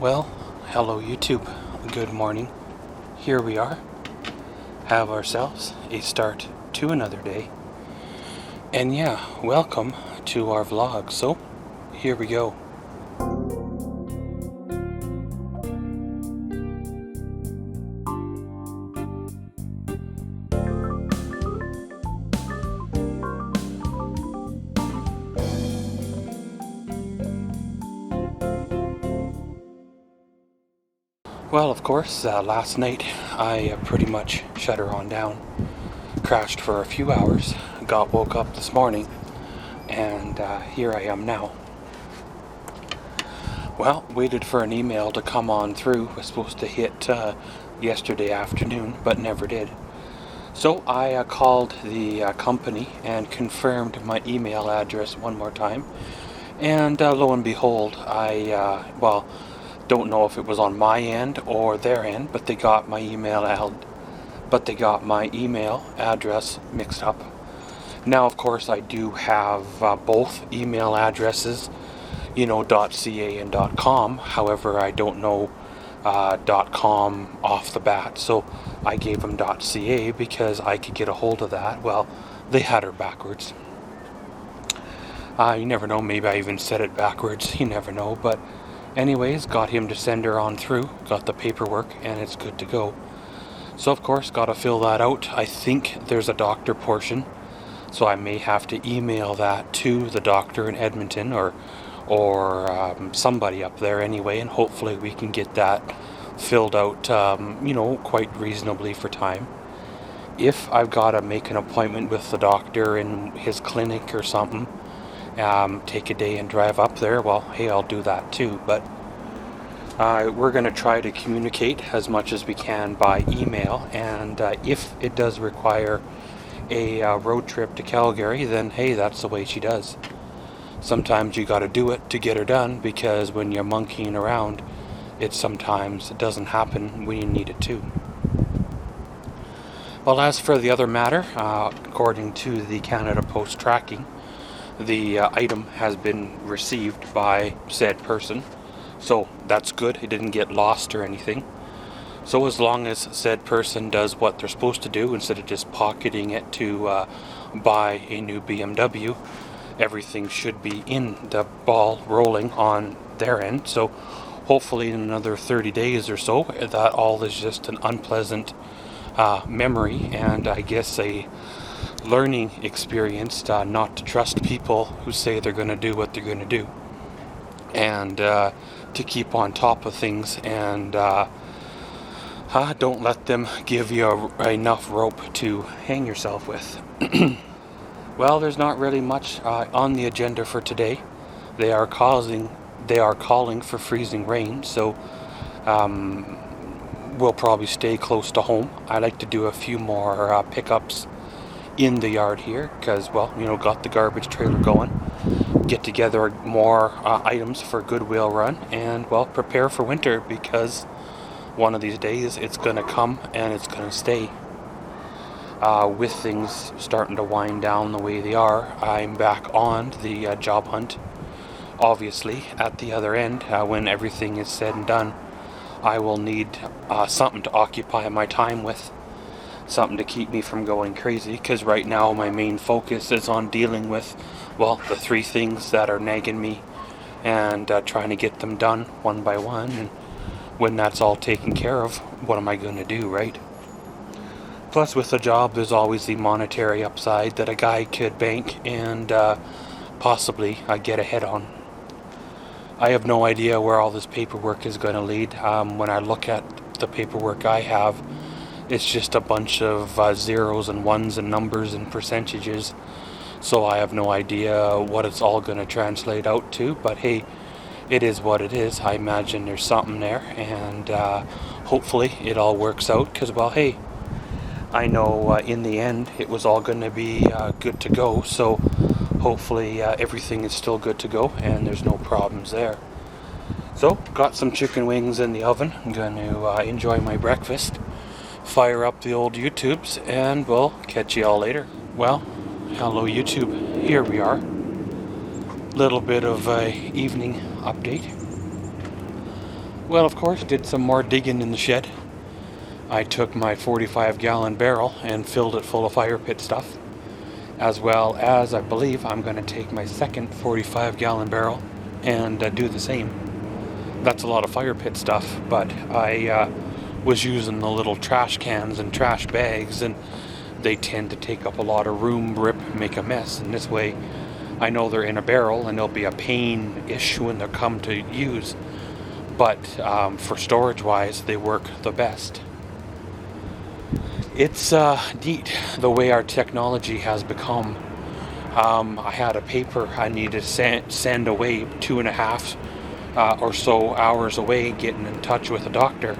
Well, hello YouTube. Good morning. Here we are. Have ourselves a start to another day. And yeah, welcome to our vlog. So, here we go. Well, of course, last night I pretty much shut her on down, crashed for a few hours, woke up this morning, and here I am now. Well, waited for an email to come on through. Was supposed to hit yesterday afternoon, but never did. So I called the company and confirmed my email address one more time, and lo and behold, don't know if it was on my end or their end, but they got my email address mixed up. Now, of course, I do have both email addresses, .ca and .com. However, I don't know .com off the bat, so I gave them .ca because I could get a hold of that. Well, they had her backwards. You never know, maybe I even said it backwards, you never know, but anyways, got him to send her on through, got the paperwork, and it's good to go. So of course, got to fill that out. I think there's a doctor portion, so I may have to email that to the doctor in Edmonton or somebody up there anyway, and hopefully we can get that filled out, quite reasonably for time. If I've got to make an appointment with the doctor in his clinic or something, take a day and drive up there, well, hey, I'll do that too. But we're going to try to communicate as much as we can by email, and if it does require a road trip to Calgary, then hey, that's the way she does. Sometimes you got to do it to get her done, because when you're monkeying around, it doesn't happen when you need it to. Well, as for the other matter, according to the Canada Post tracking, the item has been received by said person, so that's good. It didn't get lost or anything. So as long as said person does what they're supposed to do, instead of just pocketing it to buy a new BMW, everything should be in the ball rolling on their end. So hopefully in another 30 days or so, that all is just an unpleasant memory, and I guess a learning experience not to trust people who say they're going to do what they're going to do, and to keep on top of things, and don't let them give you enough rope to hang yourself with. Well, there's not really much on the agenda for today. They are calling for freezing rain, so we'll probably stay close to home. I like to do a few more pickups in the yard here, because got the garbage trailer going, get together more items for Goodwill run, and prepare for winter, because one of these days it's going to come and it's going to stay. With things starting to wind down the way they are, I'm back on the job hunt. Obviously, at the other end, when everything is said and done, I will need something to occupy my time with, something to keep me from going crazy, because right now my main focus is on dealing with, the three things that are nagging me, and trying to get them done one by one. And when that's all taken care of, what am I going to do, right? Plus, with a job, there's always the monetary upside that a guy could bank and possibly get ahead on. I have no idea where all this paperwork is going to lead. When I look at the paperwork I have, it's just a bunch of zeros and ones and numbers and percentages, so I have no idea what it's all going to translate out to, but hey, it is what it is. I imagine there's something there, and hopefully it all works out, because hey, I know in the end it was all going to be good to go, so hopefully everything is still good to go and there's no problems there. So, got some chicken wings in the oven. I'm going to enjoy my breakfast, fire up the old YouTubes, and we'll catch you all later. Well, hello YouTube, here we are. Little bit of a evening update. Well, of course, did some more digging in the shed. I took my 45-gallon barrel and filled it full of fire pit stuff, as well as I believe I'm going to take my second 45-gallon barrel and do the same. That's a lot of fire pit stuff, but I was using the little trash cans and trash bags, and they tend to take up a lot of room, rip, make a mess, and this way I know they're in a barrel and they'll be a pain-ish when they come to use, but for storage-wise, they work the best. It's neat the way our technology has become. I had a paper I needed to send away 2.5 or so hours away, getting in touch with a doctor,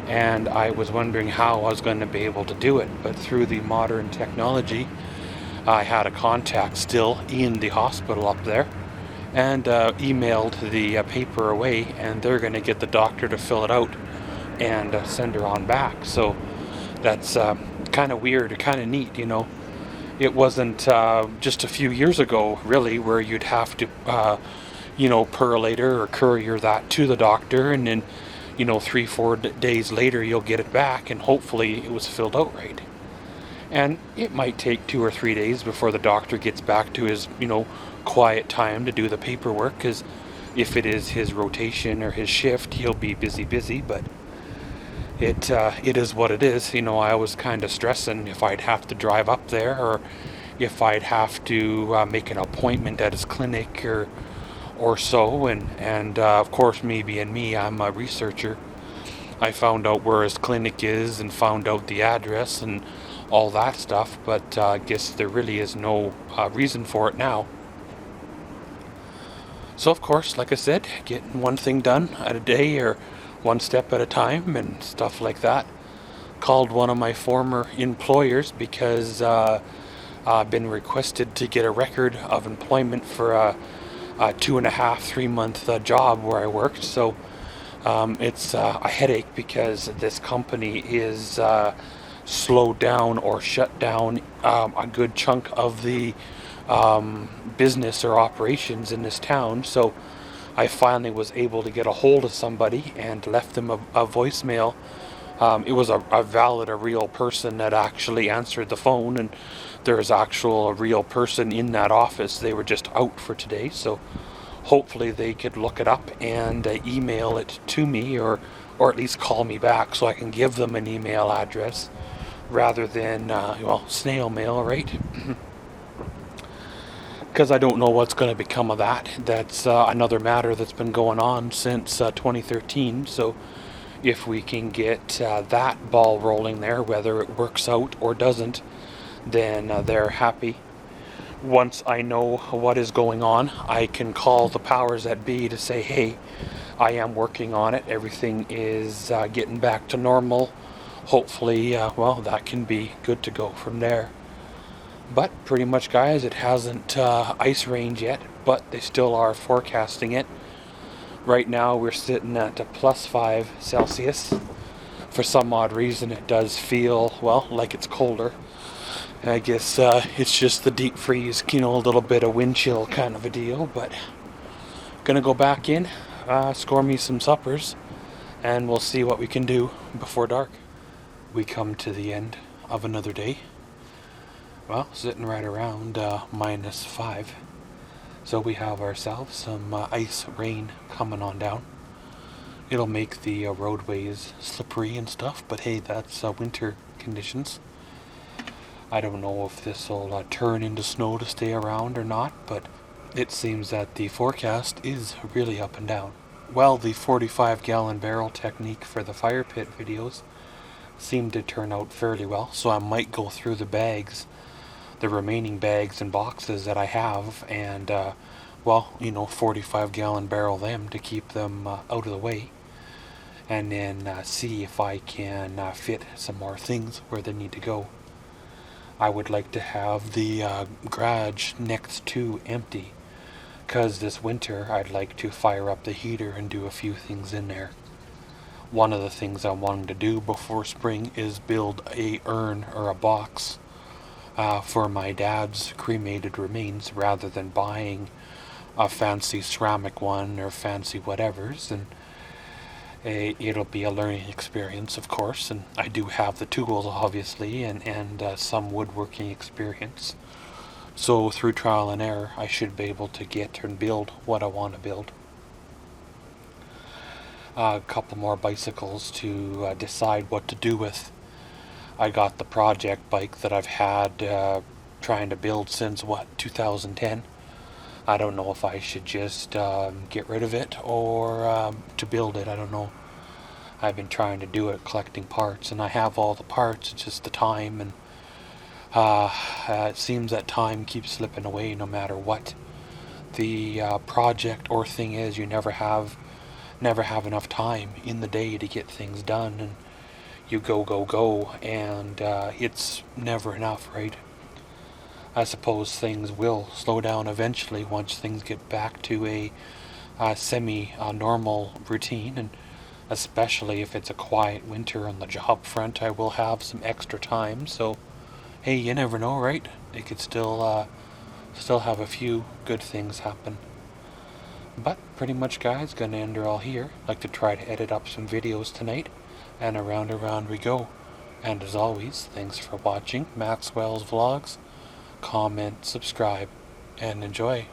and I was wondering how I was going to be able to do it, but through the modern technology I had a contact still in the hospital up there, and emailed the paper away, and they're going to get the doctor to fill it out and send her on back. So that's kind of weird, kind of neat, you know. It wasn't just a few years ago, really, where you'd have to, perlator or courier that to the doctor, and then, 3-4 days later you'll get it back, and hopefully it was filled out right. And it might take 2 or 3 days before the doctor gets back to his, quiet time to do the paperwork, because if it is his rotation or his shift, he'll be busy, but it is what it is. I was kind of stressing if I'd have to drive up there, or if I'd have to make an appointment at his clinic or so, and of course, me being me, I'm a researcher. I found out where his clinic is and found out the address and all that stuff, but I guess there really is no reason for it now. So of course, like I said, getting one thing done at a day, or one step at a time, and stuff like that. Called one of my former employers because I've been requested to get a record of employment for a 2.5-3 month job where I worked. So it's a headache because this company is slowed down or shut down a good chunk of the business or operations in this town. So I finally was able to get a hold of somebody and left them a voicemail. It was a real person that actually answered the phone, and there's a real person in that office. They were just out for today, so hopefully they could look it up and email it to me, or at least call me back so I can give them an email address rather than snail mail, right? Because I don't know what's going to become of that. That's another matter that's been going on since 2013. So if we can get that ball rolling there, whether it works out or doesn't, then they're happy. Once I know what is going on, I can call the powers that be to say, hey, I am working on it. Everything is getting back to normal. Hopefully, that can be good to go from there. But pretty much, guys, it hasn't ice rained yet, but they still are forecasting it. Right now we're sitting at +5 Celsius. For some odd reason it does feel, like it's colder. I guess it's just the deep freeze, a little bit of wind chill kind of a deal. But gonna go back in, score me some suppers, and we'll see what we can do before dark. We come to the end of another day. Sitting right around -5. So we have ourselves some ice rain coming on down. It'll make the roadways slippery and stuff, but hey, that's winter conditions. I don't know if this will turn into snow to stay around or not, but it seems that the forecast is really up and down. Well, the 45-gallon barrel technique for the fire pit videos seemed to turn out fairly well, so I might go through the remaining bags and boxes that I have, and 45-gallon barrel them to keep them out of the way, and then see if I can fit some more things where they need to go. I would like to have the garage next to empty, because this winter I'd like to fire up the heater and do a few things in there. One of the things I'm wanting to do before spring is build a urn or a box for my dad's cremated remains, rather than buying a fancy ceramic one or fancy whatevers. And it'll be a learning experience, of course, and I do have the tools, obviously, and some woodworking experience. So through trial and error, I should be able to get and build what I want to build. A couple more bicycles to decide what to do with. I got the project bike that I've had trying to build since, 2010. I don't know if I should just get rid of it or to build it. I don't know. I've been trying to do it, collecting parts, and I have all the parts. It's just the time, and it seems that time keeps slipping away no matter what the project or thing is. You never have enough time in the day to get things done, and you go, and it's never enough, right? I suppose things will slow down eventually once things get back to a semi-normal routine, and especially if it's a quiet winter on the job front, I will have some extra time. So, hey, you never know, right? It could still have a few good things happen. But pretty much, guys, gonna end her all here. Like to try to edit up some videos tonight, and around we go. And as always, thanks for watching Maxwell's Vlogs. Comment, subscribe, and enjoy.